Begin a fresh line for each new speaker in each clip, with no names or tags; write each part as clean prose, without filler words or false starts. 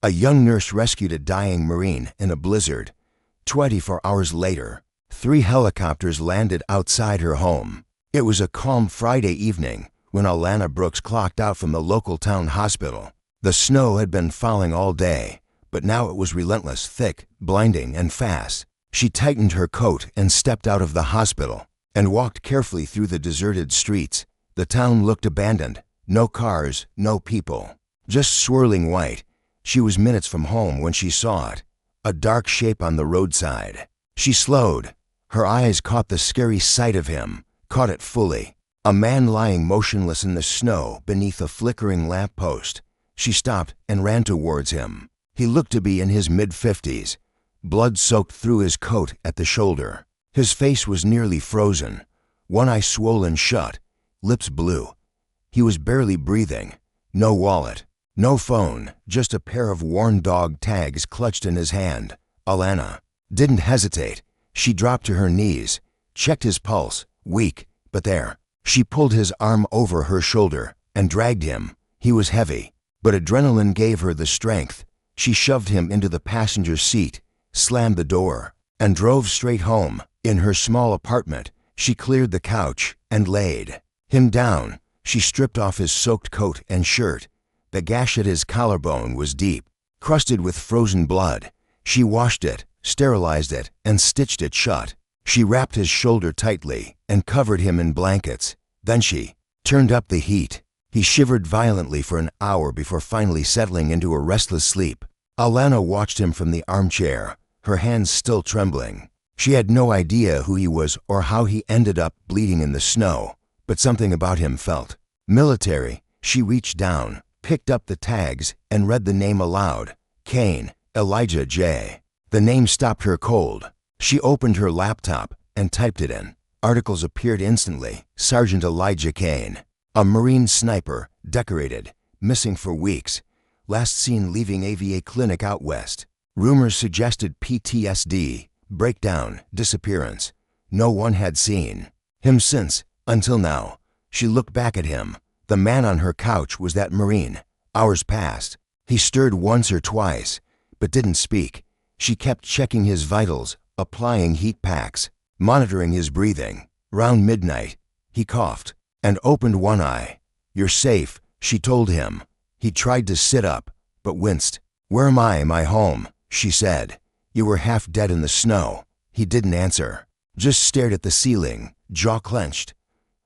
A young nurse rescued a dying Marine in a blizzard. 24 hours later, 3 helicopters landed outside her home. It was a calm Friday evening when Alana Brooks clocked out from the local town hospital. The snow had been falling all day, but now it was relentless, thick, blinding, and fast. She tightened her coat and stepped out of the hospital and walked carefully through the deserted streets. The town looked abandoned. No cars, no people, just swirling white. She was minutes from home when she saw it, a dark shape on the roadside. She slowed. Her eyes caught the scary sight of him, caught it fully. A man lying motionless in the snow beneath a flickering lamppost. She stopped and ran towards him. He looked to be in his mid-50s. Blood soaked through his coat at the shoulder. His face was nearly frozen, one eye swollen shut, lips blue. He was barely breathing. No wallet, no phone, just a pair of worn dog tags clutched in his hand. Alana didn't hesitate. She dropped to her knees, checked his pulse, weak, but there. She pulled his arm over her shoulder and dragged him. He was heavy, but adrenaline gave her the strength. She shoved him into the passenger seat, slammed the door, and drove straight home. In her small apartment, she cleared the couch and laid him down. She stripped off his soaked coat and shirt. The gash at his collarbone was deep, crusted with frozen blood. She washed it, sterilized it, and stitched it shut. She wrapped his shoulder tightly and covered him in blankets. Then she turned up the heat. He shivered violently for an hour before finally settling into a restless sleep. Alana watched him from the armchair, her hands still trembling. She had no idea who he was or how he ended up bleeding in the snow, but something about him felt military. She reached down, picked up the tags, and read the name aloud. Kane, Elijah J. The name stopped her cold. She opened her laptop and typed it in. Articles appeared instantly. Sergeant Elijah Kane, a Marine sniper, decorated, missing for weeks, last seen leaving AVA clinic out west. Rumors suggested PTSD, breakdown, disappearance. No one had seen him since, until now. She looked back at him. The man on her couch was that Marine. Hours passed. He stirred once or twice, but didn't speak. She kept checking his vitals, applying heat packs, monitoring his breathing. Round midnight, he coughed and opened one eye. "You're safe," she told him. He tried to sit up, but winced. "Where am I? My home," she said. "You were half dead in the snow." He didn't answer, just stared at the ceiling, jaw clenched.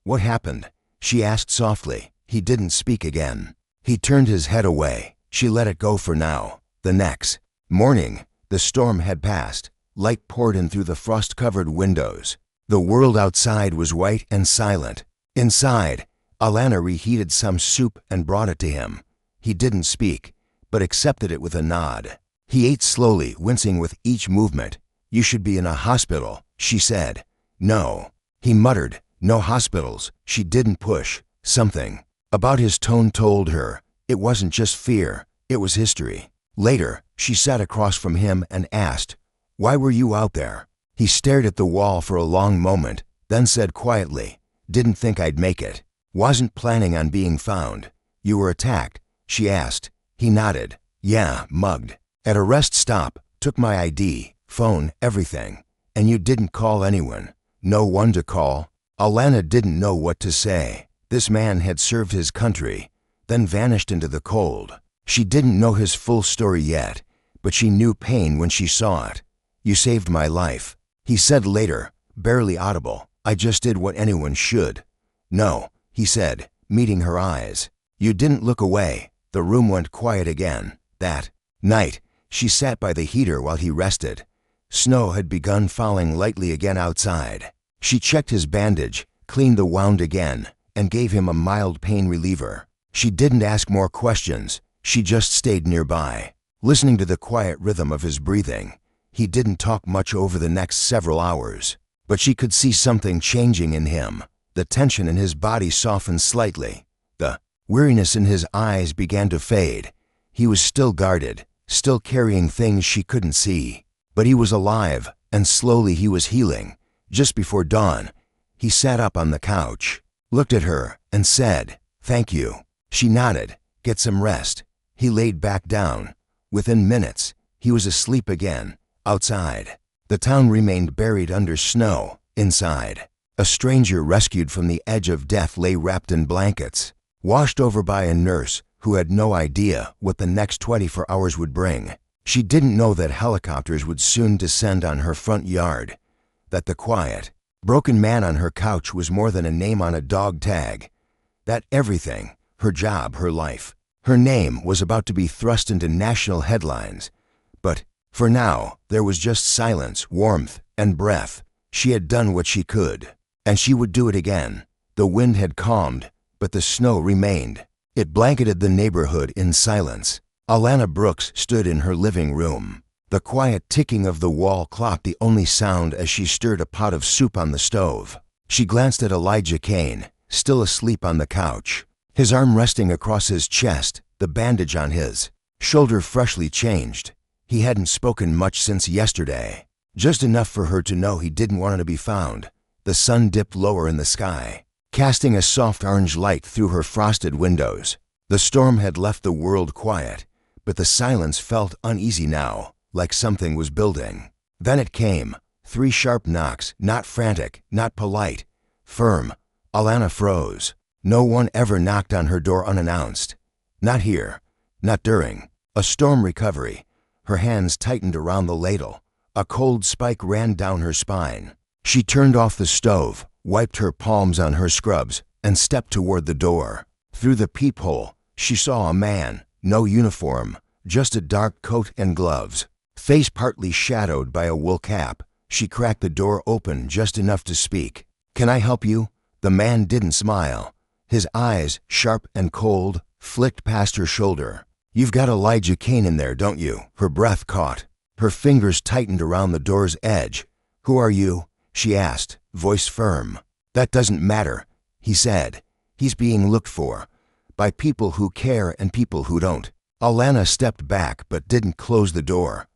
"What happened?" she asked softly. He didn't speak again. He turned his head away. She let it go for now. The next morning, the storm had passed. Light poured in through the frost-covered windows. The world outside was white and silent. Inside, Alana reheated some soup and brought it to him. He didn't speak, but accepted it with a nod. He ate slowly, wincing with each movement. "You should be in a hospital," she said. "No," he muttered. "No hospitals." She didn't push. Something about his tone told her it wasn't just fear, it was history. Later, she sat across from him and asked, "Why were you out there?" He stared at the wall for a long moment, then said quietly, "Didn't think I'd make it. Wasn't planning on being found." "You were attacked?" she asked. He nodded. "Yeah, mugged. At a rest stop, took my ID, phone, everything. And you didn't call anyone?" "No one to call." Alana didn't know what to say. This man had served his country, then vanished into the cold. She didn't know his full story yet, but she knew pain when she saw it. "You saved my life," he said later, barely audible. "I just did what anyone should." "No," he said, meeting her eyes. "You didn't look away." The room went quiet again. That night, she sat by the heater while he rested. Snow had begun falling lightly again outside. She checked his bandage, cleaned the wound again, and gave him a mild pain reliever. She didn't ask more questions. She just stayed nearby, listening to the quiet rhythm of his breathing. He didn't talk much over the next several hours, but she could see something changing in him. The tension in his body softened slightly. The weariness in his eyes began to fade. He was still guarded, still carrying things she couldn't see. But he was alive, and slowly he was healing. Just before dawn, he sat up on the couch, looked at her, and said, "Thank you." She nodded. "Get some rest." He laid back down. Within minutes, he was asleep again, outside. The town remained buried under snow, inside. A stranger rescued from the edge of death lay wrapped in blankets, washed over by a nurse who had no idea what the next 24 hours would bring. She didn't know that helicopters would soon descend on her front yard, that the quiet, broken man on her couch was more than a name on a dog tag, that everything, her job, her life, her name was about to be thrust into national headlines. But for now, there was just silence, warmth, and breath. She had done what she could, and she would do it again. The wind had calmed, but the snow remained. It blanketed the neighborhood in silence. Alana Brooks stood in her living room. The quiet ticking of the wall clock the only sound as she stirred a pot of soup on the stove. She glanced at Elijah Kane, still asleep on the couch, his arm resting across his chest, the bandage on his shoulder freshly changed. He hadn't spoken much since yesterday, just enough for her to know he didn't want to be found. The sun dipped lower in the sky, casting a soft orange light through her frosted windows. The storm had left the world quiet, but the silence felt uneasy now, like something was building. Then it came, 3 sharp knocks, not frantic, not polite, firm. Alana froze. No one ever knocked on her door unannounced. Not here, not during a storm recovery. Her hands tightened around the ladle. A cold spike ran down her spine. She turned off the stove, wiped her palms on her scrubs, and stepped toward the door. Through the peephole, she saw a man, no uniform, just a dark coat and gloves, face partly shadowed by a wool cap. She cracked the door open just enough to speak. "Can I help you?" The man didn't smile. His eyes, sharp and cold, flicked past her shoulder. "You've got Elijah Kane in there, don't you?" Her breath caught. Her fingers tightened around the door's edge. "Who are you?" she asked, voice firm. "That doesn't matter," he said. "He's being looked for, by people who care and people who don't." Alana stepped back but didn't close the door.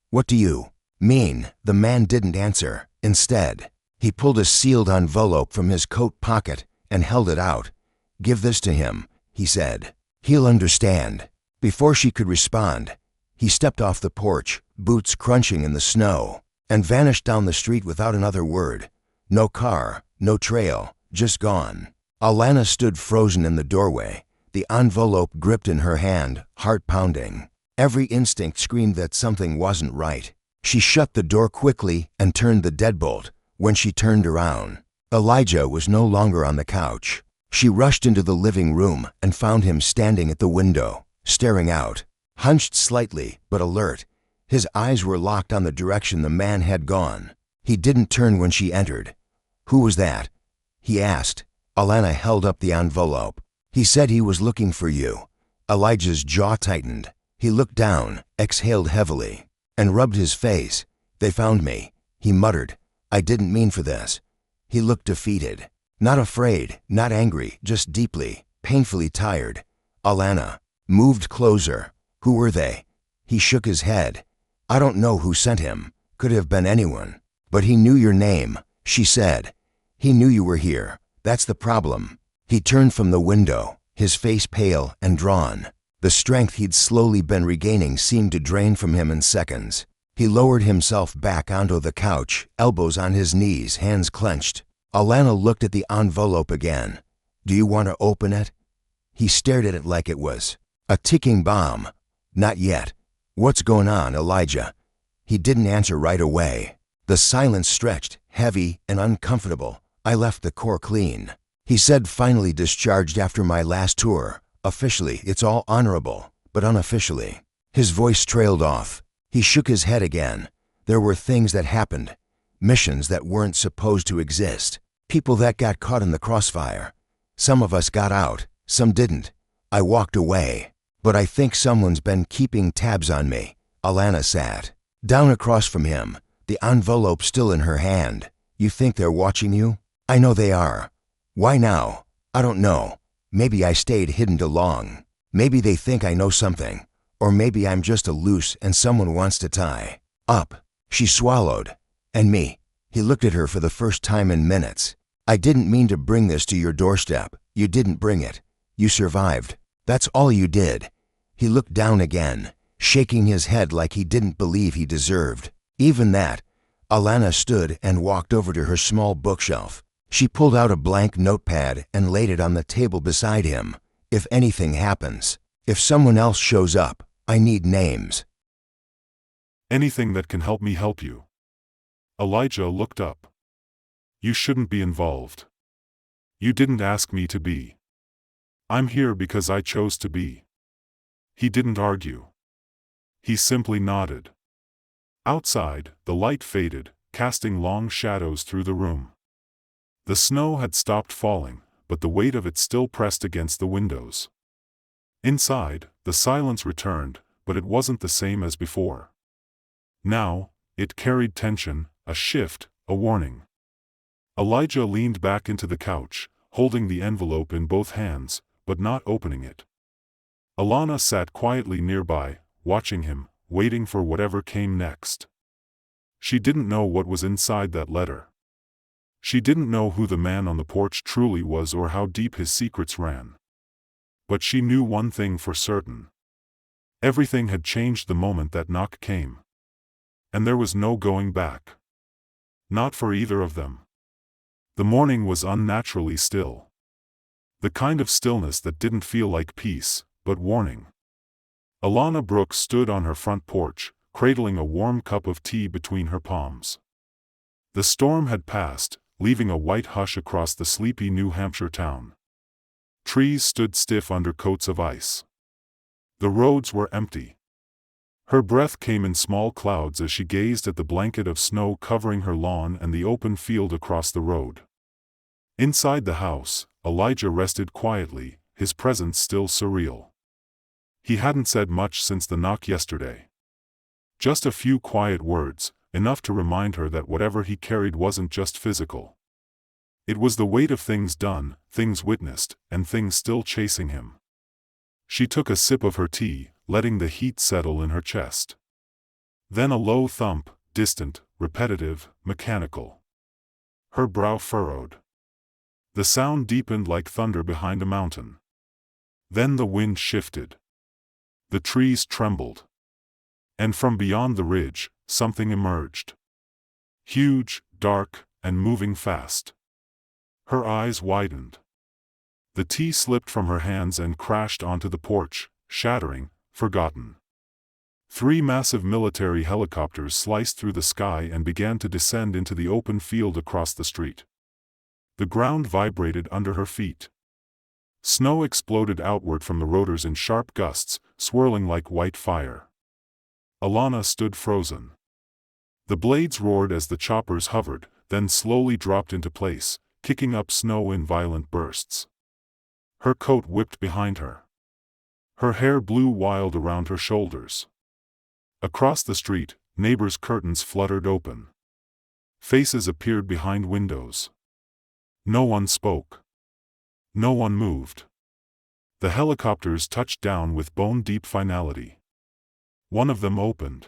"What do you mean?" The man didn't answer. Instead, he pulled a sealed envelope from his coat pocket and held it out. "Give this to him," he said. "He'll understand." Before she could respond, he stepped off the porch, boots crunching in the snow, and vanished down the street without another word. No car, no trail, just gone. Alana stood frozen in the doorway, the envelope gripped in her hand, heart pounding. Every instinct screamed that something wasn't right. She shut the door quickly and turned the deadbolt. When she turned around, Elijah was no longer on the couch. She rushed into the living room and found him standing at the window, staring out, hunched slightly but alert. His eyes were locked on the direction the man had gone. He didn't turn when she entered. "Who was that?" he asked. Alana held up the envelope. "He said he was looking for you." Elijah's jaw tightened. He looked down, exhaled heavily, and rubbed his face. "They found me," he muttered. "I didn't mean for this." He looked defeated. Not afraid, not angry, just deeply, painfully tired. Alana moved closer. "Who were they?" He shook his head. "I don't know who sent him. Could have been anyone. But he knew your name," she said. "He knew you were here. That's the problem." He turned from the window, his face pale and drawn. The strength he'd slowly been regaining seemed to drain from him in seconds. He lowered himself back onto the couch, elbows on his knees, hands clenched. Alana looked at the envelope again. "Do you want to open it?" He stared at it like it was a ticking bomb. "Not yet." "What's going on, Elijah?" He didn't answer right away. The silence stretched, heavy and uncomfortable. "I left the Corps clean," he said, finally discharged after my last tour. "Officially, it's all honorable, but unofficially." His voice trailed off. He shook his head again. "There were things that happened, missions that weren't supposed to exist, people that got caught in the crossfire. Some of us got out, some didn't. I walked away. But I think someone's been keeping tabs on me." Alana sat down across from him, the envelope still in her hand. "You think they're watching you?" "I know they are." "Why now?" "I don't know. Maybe I stayed hidden too long. Maybe they think I know something. Or maybe I'm just a loose and someone wants to tie up." She swallowed. "And me." He looked at her for the first time in minutes. "I didn't mean to bring this to your doorstep. You didn't bring it. You survived. That's all you did." He looked down again. shaking his head like he didn't believe he deserved even that. Alana stood and walked over to her small bookshelf. She pulled out a blank notepad and laid it on the table beside him. If anything happens, if someone else shows up, I need names.
Anything that can help me help you. Elijah looked up. You shouldn't be involved. You didn't ask me to be. I'm here because I chose to be. He didn't argue. He simply nodded. Outside, the light faded, casting long shadows through the room. The snow had stopped falling, but the weight of it still pressed against the windows. Inside, the silence returned, but it wasn't the same as before. Now, it carried tension, a shift, a warning. Elijah leaned back into the couch, holding the envelope in both hands, but not opening it. Alana sat quietly nearby, watching him, waiting for whatever came next. She didn't know what was inside that letter. She didn't know who the man on the porch truly was or how deep his secrets ran. But she knew one thing for certain. Everything had changed the moment that knock came. And there was no going back. Not for either of them. The morning was unnaturally still. The kind of stillness that didn't feel like peace, but warning. Alana Brooks stood on her front porch, cradling a warm cup of tea between her palms. The storm had passed, leaving a white hush across the sleepy New Hampshire town. Trees stood stiff under coats of ice. The roads were empty. Her breath came in small clouds as she gazed at the blanket of snow covering her lawn and the open field across the road. Inside the house, Elijah rested quietly, his presence still surreal. He hadn't said much since the knock yesterday. Just a few quiet words, enough to remind her that whatever he carried wasn't just physical. It was the weight of things done, things witnessed, and things still chasing him. She took a sip of her tea, letting the heat settle in her chest. Then a low thump, distant, repetitive, mechanical. Her brow furrowed. The sound deepened like thunder behind a mountain. Then the wind shifted. The trees trembled. And from beyond the ridge, something emerged. Huge, dark, and moving fast. Her eyes widened. The tea slipped from her hands and crashed onto the porch, shattering, forgotten. 3 massive military helicopters sliced through the sky and began to descend into the open field across the street. The ground vibrated under her feet. Snow exploded outward from the rotors in sharp gusts, swirling like white fire. Alana stood frozen. The blades roared as the choppers hovered, then slowly dropped into place, kicking up snow in violent bursts. Her coat whipped behind her. Her hair blew wild around her shoulders. Across the street, neighbors' curtains fluttered open. Faces appeared behind windows. No one spoke. No one moved. The helicopters touched down with bone-deep finality. One of them opened.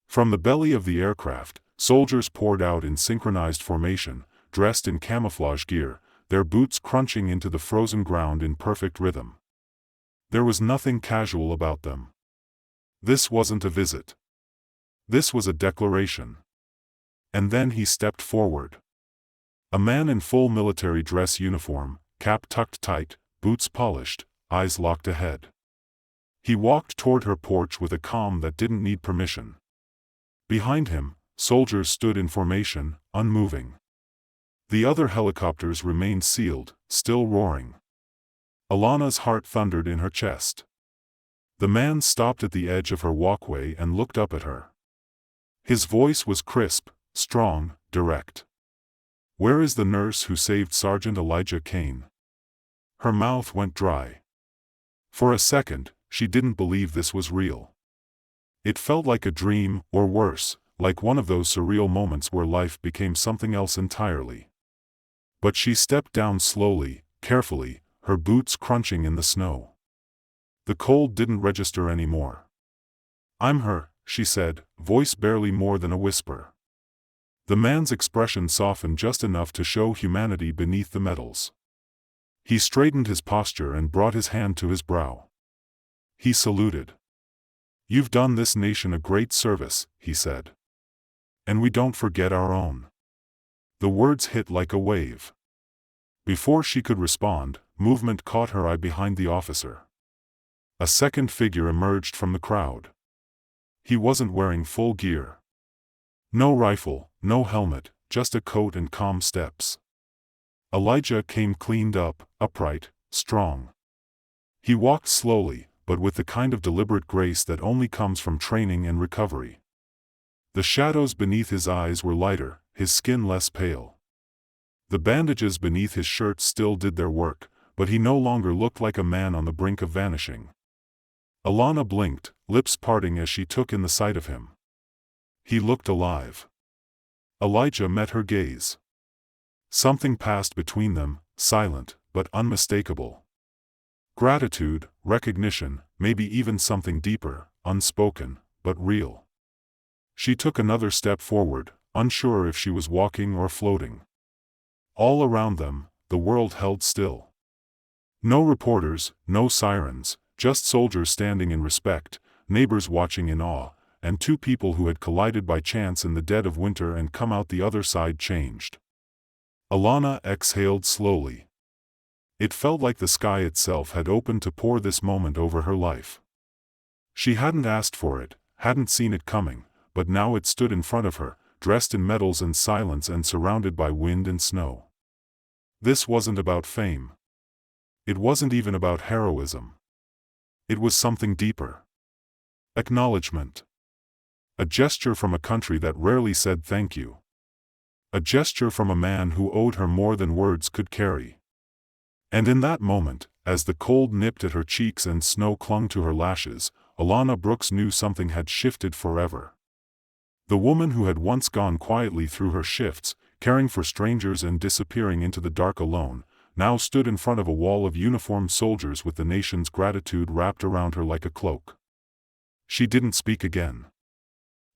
From the belly of the aircraft, soldiers poured out in synchronized formation, dressed in camouflage gear, their boots crunching into the frozen ground in perfect rhythm. There was nothing casual about them. This wasn't a visit. This was a declaration. And then he stepped forward. A man in full military dress uniform, cap tucked tight, boots polished, eyes locked ahead. He walked toward her porch with a calm that didn't need permission. Behind him, soldiers stood in formation, unmoving. The other helicopters remained sealed, still roaring. Alana's heart thundered in her chest. The man stopped at the edge of her walkway and looked up at her. His voice was crisp, strong, direct. "Where is the nurse who saved Sergeant Elijah Kane?" Her mouth went dry. For a second, she didn't believe this was real. It felt like a dream, or worse, like one of those surreal moments where life became something else entirely. But she stepped down slowly, carefully, her boots crunching in the snow. The cold didn't register anymore. "I'm her," she said, voice barely more than a whisper. The man's expression softened just enough to show humanity beneath the metals. He straightened his posture and brought his hand to his brow. He saluted. "You've done this nation a great service," he said. "And we don't forget our own." The words hit like a wave. Before she could respond, movement caught her eye behind the officer. A second figure emerged from the crowd. He wasn't wearing full gear. No rifle, no helmet, just a coat and calm steps. Elijah came cleaned up, upright, strong. He walked slowly, but with the kind of deliberate grace that only comes from training and recovery. The shadows beneath his eyes were lighter, his skin less pale. The bandages beneath his shirt still did their work, but he no longer looked like a man on the brink of vanishing. Alana blinked, lips parting as she took in the sight of him. He looked alive. Elijah met her gaze. Something passed between them, silent, but unmistakable. Gratitude, recognition, maybe even something deeper, unspoken, but real. She took another step forward, unsure if she was walking or floating. All around them, the world held still. No reporters, no sirens, just soldiers standing in respect, neighbors watching in awe, and two people who had collided by chance in the dead of winter and come out the other side changed. Alana exhaled slowly. It felt like the sky itself had opened to pour this moment over her life. She hadn't asked for it, hadn't seen it coming, but now it stood in front of her, dressed in metals and silence and surrounded by wind and snow. This wasn't about fame. It wasn't even about heroism. It was something deeper. Acknowledgement. A gesture from a country that rarely said thank you. A gesture from a man who owed her more than words could carry. And in that moment, as the cold nipped at her cheeks and snow clung to her lashes, Alana Brooks knew something had shifted forever. The woman who had once gone quietly through her shifts, caring for strangers and disappearing into the dark alone, now stood in front of a wall of uniformed soldiers with the nation's gratitude wrapped around her like a cloak. She didn't speak again.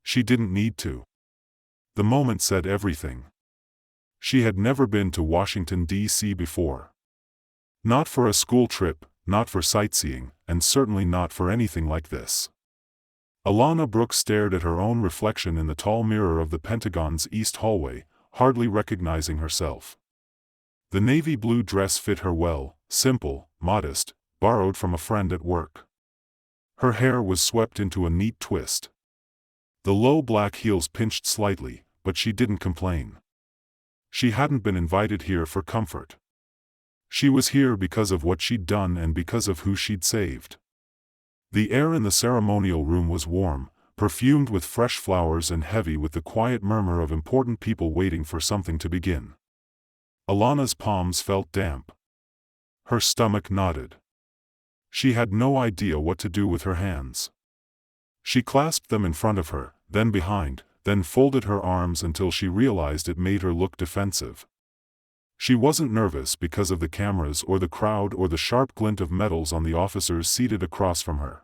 She didn't need to. The moment said everything. She had never been to Washington, D.C. before. Not for a school trip, not for sightseeing, and certainly not for anything like this. Alana Brooks stared at her own reflection in the tall mirror of the Pentagon's east hallway, hardly recognizing herself. The navy blue dress fit her well, simple, modest, borrowed from a friend at work. Her hair was swept into a neat twist. The low black heels pinched slightly, but she didn't complain. She hadn't been invited here for comfort. She was here because of what she'd done and because of who she'd saved. The air in the ceremonial room was warm, perfumed with fresh flowers and heavy with the quiet murmur of important people waiting for something to begin. Alana's palms felt damp. Her stomach knotted. She had no idea what to do with her hands. She clasped them in front of her, then behind, then folded her arms until she realized it made her look defensive. She wasn't nervous because of the cameras or the crowd or the sharp glint of metals on the officers seated across from her.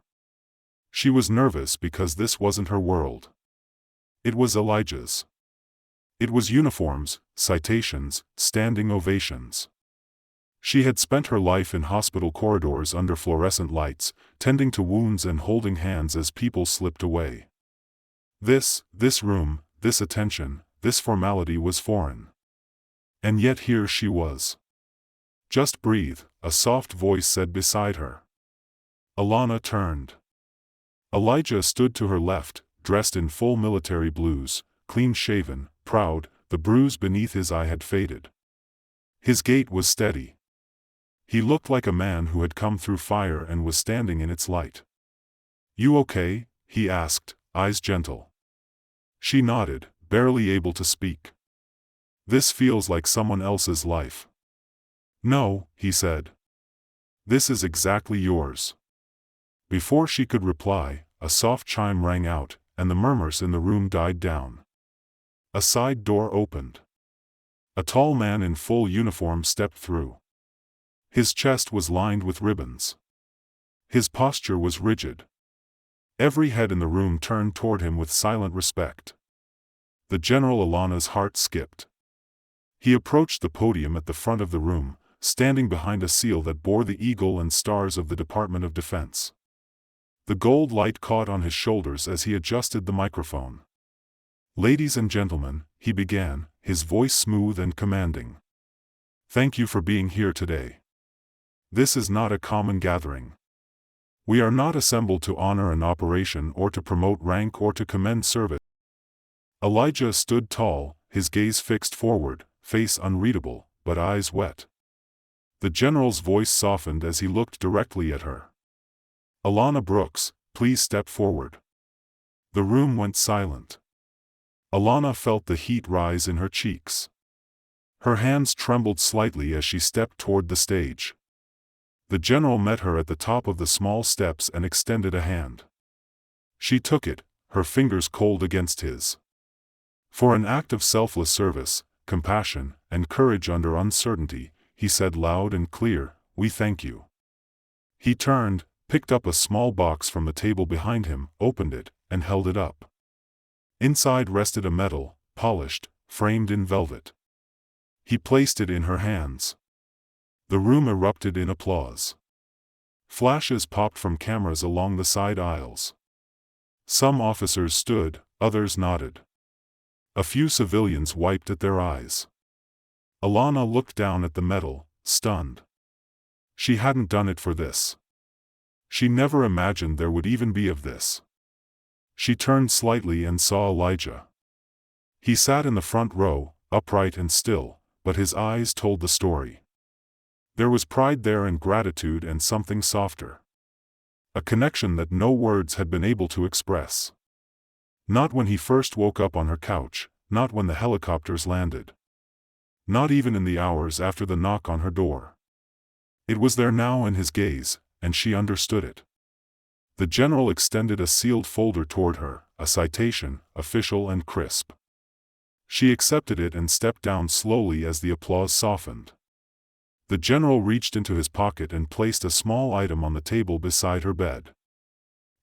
She was nervous because this wasn't her world. It was Elijah's. It was uniforms, citations, standing ovations. She had spent her life in hospital corridors under fluorescent lights, tending to wounds and holding hands as people slipped away. This room, this attention, this formality was foreign. And yet here she was. "Just breathe," a soft voice said beside her. Alana turned. Elijah stood to her left, dressed in full military blues, clean-shaven, proud, the bruise beneath his eye had faded. His gait was steady. He looked like a man who had come through fire and was standing in its light. "You okay?" he asked, eyes gentle. She nodded, barely able to speak. "This feels like someone else's life." "No," he said. "This is exactly yours." Before she could reply, a soft chime rang out, and the murmurs in the room died down. A side door opened. A tall man in full uniform stepped through. His chest was lined with ribbons. His posture was rigid. Every head in the room turned toward him with silent respect. The General. Alana's heart skipped. He approached the podium at the front of the room, standing behind a seal that bore the eagle and stars of the Department of Defense. The gold light caught on his shoulders as he adjusted the microphone. "Ladies and gentlemen," he began, his voice smooth and commanding. "Thank you for being here today. This is not a common gathering. We are not assembled to honor an operation or to promote rank or to commend service." Elijah stood tall, his gaze fixed forward, face unreadable, but eyes wet. The general's voice softened as he looked directly at her. "Alana Brooks, please step forward." The room went silent. Alana felt the heat rise in her cheeks. Her hands trembled slightly as she stepped toward the stage. The general met her at the top of the small steps and extended a hand. She took it, her fingers cold against his. For an act of selfless service, compassion, and courage under uncertainty, he said loud and clear, "We thank you." He turned, picked up a small box from the table behind him, opened it, and held it up. Inside rested a medal, polished, framed in velvet. He placed it in her hands. The room erupted in applause. Flashes popped from cameras along the side aisles. Some officers stood, others nodded. A few civilians wiped at their eyes. Alana looked down at the medal, stunned. She hadn't done it for this. She never imagined there would even be of this. She turned slightly and saw Elijah. He sat in the front row, upright and still, but his eyes told the story. There was pride there and gratitude and something softer. A connection that no words had been able to express. Not when he first woke up on her couch, not when the helicopters landed. Not even in the hours after the knock on her door. It was there now in his gaze, and she understood it. The general extended a sealed folder toward her, a citation, official and crisp. She accepted it and stepped down slowly as the applause softened. The general reached into his pocket and placed a small item on the table beside her bed.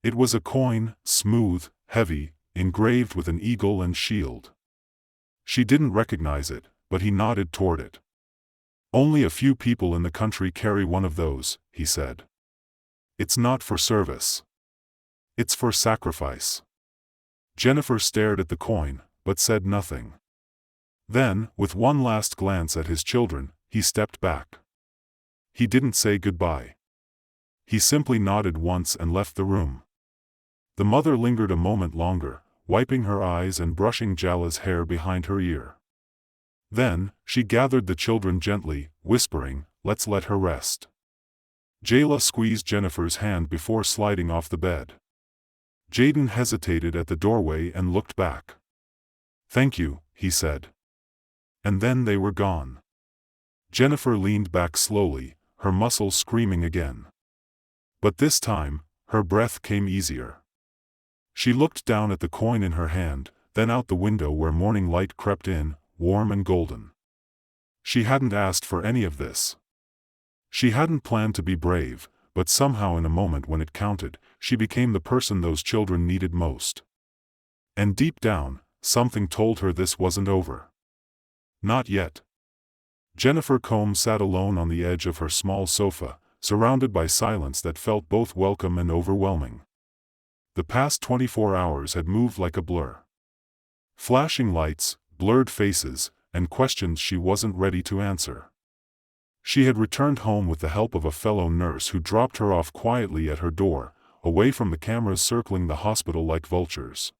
It was a coin, smooth, heavy, engraved with an eagle and shield. She didn't recognize it, but he nodded toward it. "Only a few people in the country carry one of those," he said. "It's not for service. It's for sacrifice." Jennifer stared at the coin, but said nothing. Then, with one last glance at his children, he stepped back. He didn't say goodbye. He simply nodded once and left the room. The mother lingered a moment longer, wiping her eyes and brushing Jala's hair behind her ear. Then, she gathered the children gently, whispering, "Let's let her rest." Jala squeezed Jennifer's hand before sliding off the bed. Jaden hesitated at the doorway and looked back. "Thank you," he said. And then they were gone. Jennifer leaned back slowly, her muscles screaming again. But this time, her breath came easier. She looked down at the coin in her hand, then out the window where morning light crept in, warm and golden. She hadn't asked for any of this. She hadn't planned to be brave, but somehow in a moment when it counted, she became the person those children needed most. And deep down, something told her this wasn't over. Not yet. Jennifer Combs sat alone on the edge of her small sofa, surrounded by silence that felt both welcome and overwhelming. The past 24 hours had moved like a blur. Flashing lights, blurred faces, and questions she wasn't ready to answer. She had returned home with the help of a fellow nurse who dropped her off quietly at her door, away from the cameras circling the hospital like vultures.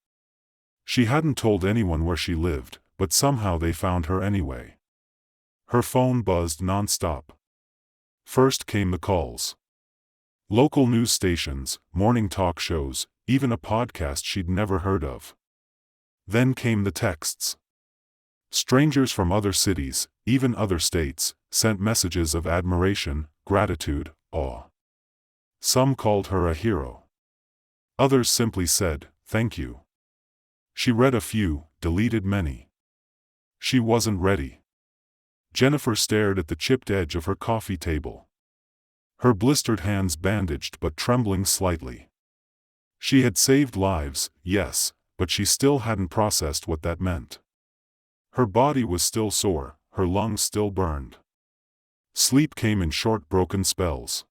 She hadn't told anyone where she lived, but somehow they found her anyway. Her phone buzzed non-stop. First came the calls. Local news stations, morning talk shows, even a podcast she'd never heard of. Then came the texts. Strangers from other cities, even other states, sent messages of admiration, gratitude, awe. Some called her a hero. Others simply said, "Thank you." She read a few, deleted many. She wasn't ready. Jennifer stared at the chipped edge of her coffee table. Her blistered hands bandaged but trembling slightly. She had saved lives, yes, but she still hadn't processed what that meant. Her body was still sore, her lungs still burned. Sleep came in short broken spells.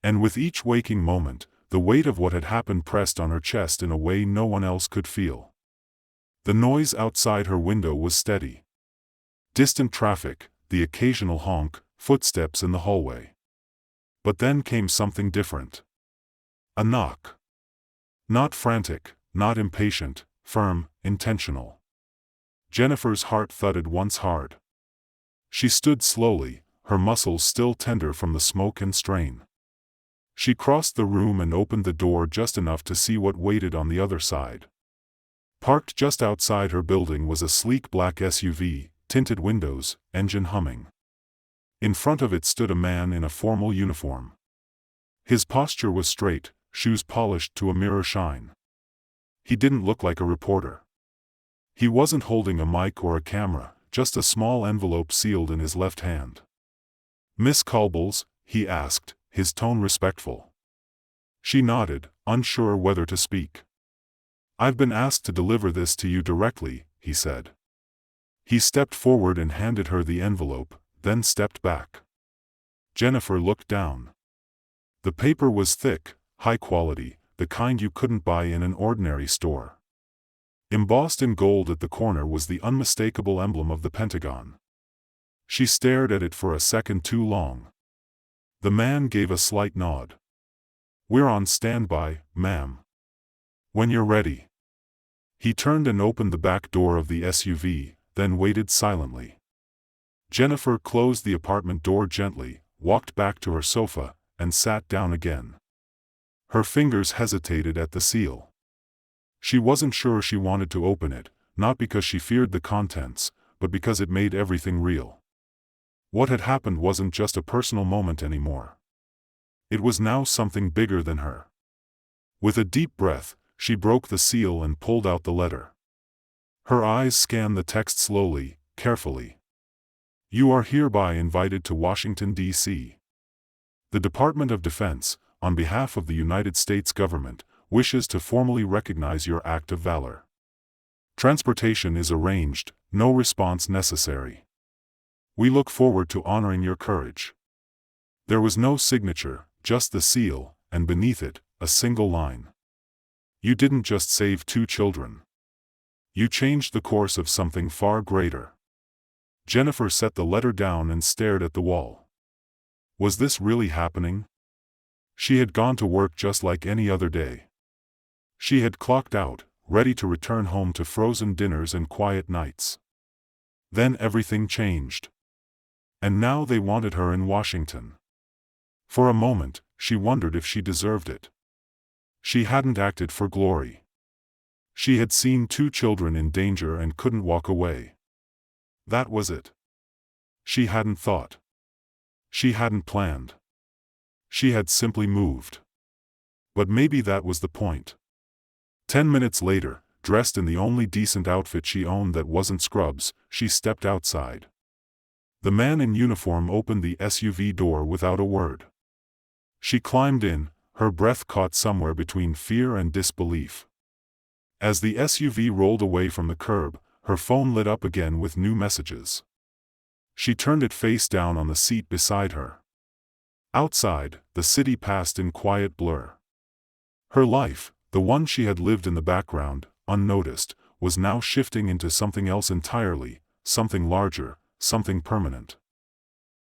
And with each waking moment, The weight of what had happened pressed on her chest in a way no one else could feel. The noise outside her window was steady. Distant traffic, the occasional honk, footsteps in the hallway. But then came something different. A knock. Not frantic, not impatient, firm, intentional. Jennifer's heart thudded once hard. She stood slowly, her muscles still tender from the smoke and strain. She crossed the room and opened the door just enough to see what waited on the other side. Parked just outside her building was a sleek black SUV, tinted windows, engine humming. In front of it stood a man in a formal uniform. His posture was straight, shoes polished to a mirror shine. He didn't look like a reporter. He wasn't holding a mic or a camera, just a small envelope sealed in his left hand. "Miss Culbles?" he asked, his tone respectful. She nodded, unsure whether to speak. "I've been asked to deliver this to you directly," he said. He stepped forward and handed her the envelope, then stepped back. Jennifer looked down. The paper was thick, high quality, the kind you couldn't buy in an ordinary store. Embossed in gold at the corner was the unmistakable emblem of the Pentagon. She stared at it for a second too long. The man gave a slight nod. "We're on standby, ma'am. When you're ready." He turned and opened the back door of the SUV, then waited silently. Jennifer closed the apartment door gently, walked back to her sofa, and sat down again. Her fingers hesitated at the seal. She wasn't sure she wanted to open it, not because she feared the contents, but because it made everything real. What had happened wasn't just a personal moment anymore. It was now something bigger than her. With a deep breath, she broke the seal and pulled out the letter. Her eyes scanned the text slowly, carefully. "You are hereby invited to Washington, D.C. The Department of Defense, on behalf of the United States government, wishes to formally recognize your act of valor. Transportation is arranged, no response necessary. We look forward to honoring your courage." There was no signature, just the seal, and beneath it, a single line. "You didn't just save 2 children. You changed the course of something far greater." Jennifer set the letter down and stared at the wall. Was this really happening? She had gone to work just like any other day. She had clocked out, ready to return home to frozen dinners and quiet nights. Then everything changed. And now they wanted her in Washington. For a moment, she wondered if she deserved it. She hadn't acted for glory. She had seen 2 children in danger and couldn't walk away. That was it. She hadn't thought. She hadn't planned. She had simply moved. But maybe that was the point. 10 minutes later, dressed in the only decent outfit she owned that wasn't scrubs, she stepped outside. The man in uniform opened the SUV door without a word. She climbed in, her breath caught somewhere between fear and disbelief. As the SUV rolled away from the curb, her phone lit up again with new messages. She turned it face down on the seat beside her. Outside, the city passed in quiet blur. Her life, the one she had lived in the background, unnoticed, was now shifting into something else entirely, something larger, something permanent.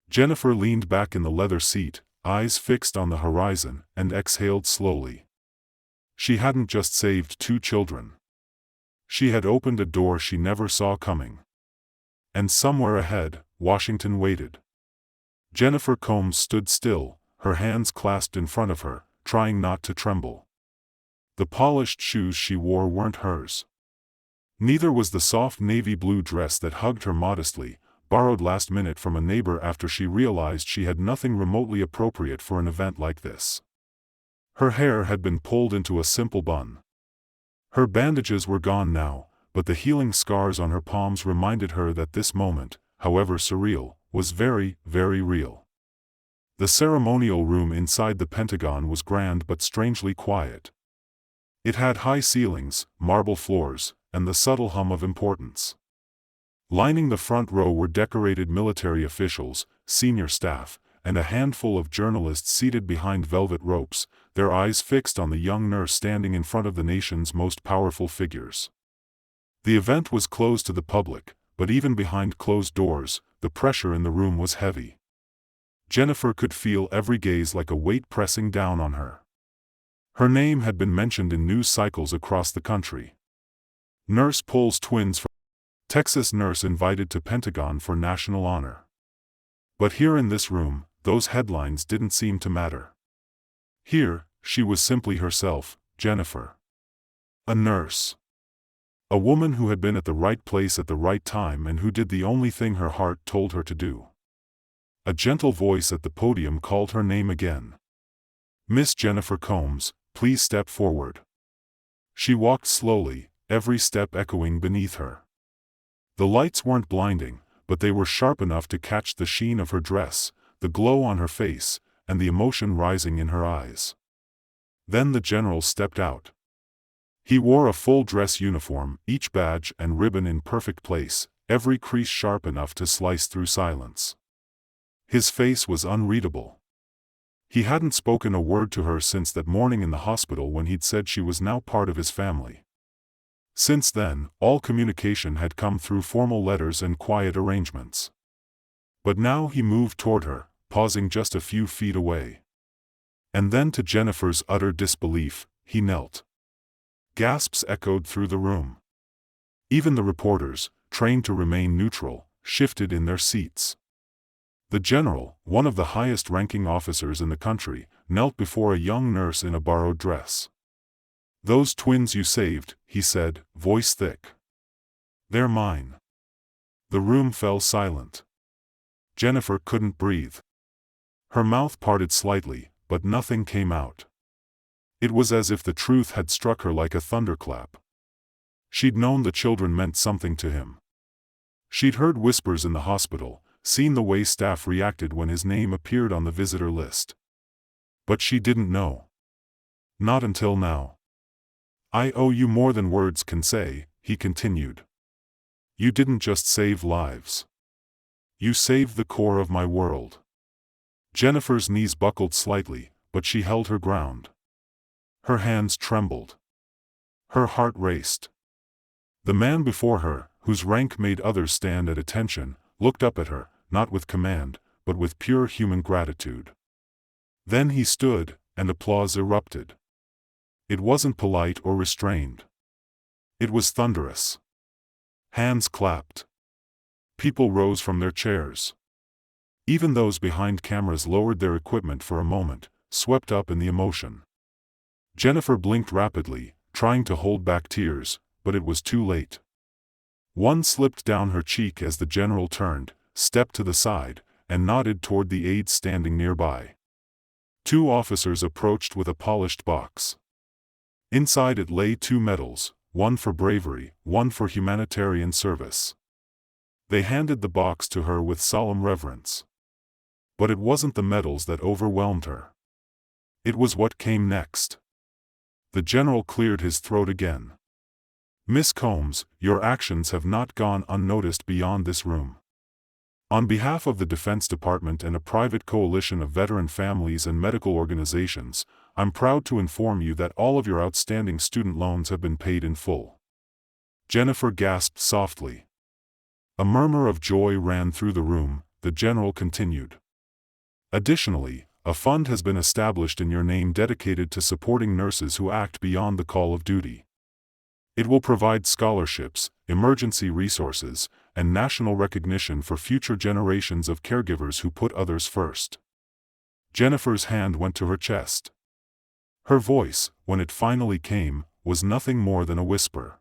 Jennifer leaned back in the leather seat, eyes fixed on the horizon, and exhaled slowly. She hadn't just saved 2 children. She had opened a door she never saw coming. And somewhere ahead, Washington waited. Jennifer Combs stood still, her hands clasped in front of her, trying not to tremble. The polished shoes she wore weren't hers. Neither was the soft navy blue dress that hugged her modestly, borrowed last minute from a neighbor after she realized she had nothing remotely appropriate for an event like this. Her hair had been pulled into a simple bun. Her bandages were gone now, but the healing scars on her palms reminded her that this moment, however surreal, was very, very real. The ceremonial room inside the Pentagon was grand but strangely quiet. It had high ceilings, marble floors, and the subtle hum of importance. Lining the front row were decorated military officials, senior staff, and a handful of journalists seated behind velvet ropes, their eyes fixed on the young nurse standing in front of the nation's most powerful figures. The event was closed to the public, but even behind closed doors, the pressure in the room was heavy. Jennifer could feel every gaze like a weight pressing down on her. Her name had been mentioned in news cycles across the country. Nurse pulls twins from Texas nurse invited to Pentagon for national honor. But here in this room, those headlines didn't seem to matter. Here, she was simply herself, Jennifer. A nurse. A woman who had been at the right place at the right time and who did the only thing her heart told her to do. A gentle voice at the podium called her name again. "Miss Jennifer Combs, please step forward." She walked slowly, every step echoing beneath her. The lights weren't blinding, but they were sharp enough to catch the sheen of her dress, the glow on her face, and the emotion rising in her eyes. Then the general stepped out. He wore a full-dress uniform, each badge and ribbon in perfect place, every crease sharp enough to slice through silence. His face was unreadable. He hadn't spoken a word to her since that morning in the hospital when he'd said she was now part of his family. Since then, all communication had come through formal letters and quiet arrangements. But now he moved toward her, pausing just a few feet away. And then, to Jennifer's utter disbelief, he knelt. Gasps echoed through the room. Even the reporters, trained to remain neutral, shifted in their seats. The general, one of the highest-ranking officers in the country, knelt before a young nurse in a borrowed dress. "Those twins you saved," he said, voice thick. "They're mine." The room fell silent. Jennifer couldn't breathe. Her mouth parted slightly, but nothing came out. It was as if the truth had struck her like a thunderclap. She'd known the children meant something to him. She'd heard whispers in the hospital, seen the way staff reacted when his name appeared on the visitor list. But she didn't know. Not until now. "I owe you more than words can say," he continued. "You didn't just save lives. You saved the core of my world." Jennifer's knees buckled slightly, but she held her ground. Her hands trembled. Her heart raced. The man before her, whose rank made others stand at attention, looked up at her, not with command, but with pure human gratitude. Then he stood, and applause erupted. It wasn't polite or restrained. It was thunderous. Hands clapped. People rose from their chairs. Even those behind cameras lowered their equipment for a moment, swept up in the emotion. Jennifer blinked rapidly, trying to hold back tears, but it was too late. One slipped down her cheek as the general turned, stepped to the side, and nodded toward the aides standing nearby. Two officers approached with a polished box. Inside it lay 2 medals, one for bravery, one for humanitarian service. They handed the box to her with solemn reverence. But it wasn't the medals that overwhelmed her. It was what came next. The general cleared his throat again. "Miss Combs, your actions have not gone unnoticed beyond this room. On behalf of the Defense Department and a private coalition of veteran families and medical organizations, I'm proud to inform you that all of your outstanding student loans have been paid in full." Jennifer gasped softly. A murmur of joy ran through the room. The general continued. "Additionally, a fund has been established in your name dedicated to supporting nurses who act beyond the call of duty. It will provide scholarships, emergency resources, and national recognition for future generations of caregivers who put others first." Jennifer's hand went to her chest. Her voice, when it finally came, was nothing more than a whisper.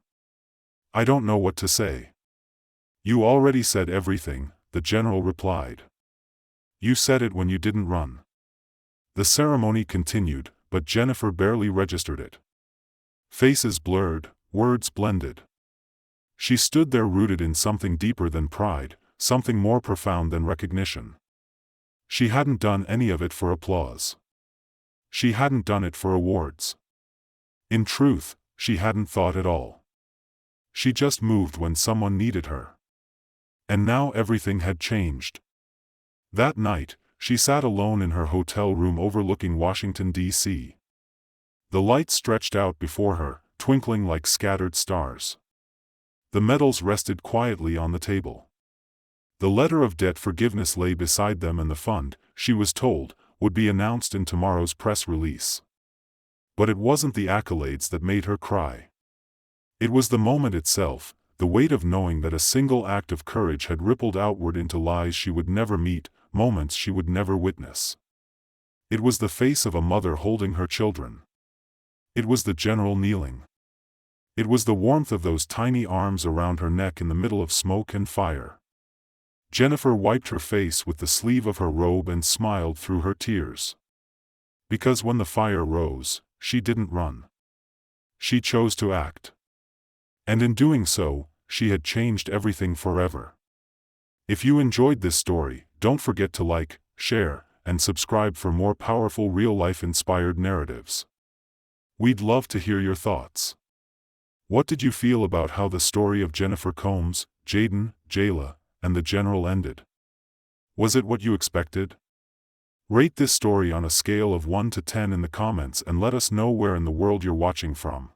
"I don't know what to say." "You already said everything," the general replied. "You said it when you didn't run." The ceremony continued, but Jennifer barely registered it. Faces blurred, words blended. She stood there rooted in something deeper than pride, something more profound than recognition. She hadn't done any of it for applause. She hadn't done it for awards. In truth, she hadn't thought at all. She just moved when someone needed her. And now everything had changed. That night, she sat alone in her hotel room overlooking Washington, D.C. The lights stretched out before her, twinkling like scattered stars. The medals rested quietly on the table. The letter of debt forgiveness lay beside them, and the fund, she was told, would be announced in tomorrow's press release. But it wasn't the accolades that made her cry. It was the moment itself, the weight of knowing that a single act of courage had rippled outward into lives she would never meet, moments she would never witness. It was the face of a mother holding her children. It was the general kneeling. It was the warmth of those tiny arms around her neck in the middle of smoke and fire. Jennifer wiped her face with the sleeve of her robe and smiled through her tears. Because when the fire rose, she didn't run. She chose to act. And in doing so, she had changed everything forever. If you enjoyed this story, don't forget to like, share, and subscribe for more powerful real-life inspired narratives. We'd love to hear your thoughts. What did you feel about how the story of Jennifer Combs, Jaden, Jayla, and the General ended? Was it what you expected? Rate this story on a scale of 1 to 10 in the comments and let us know where in the world you're watching from.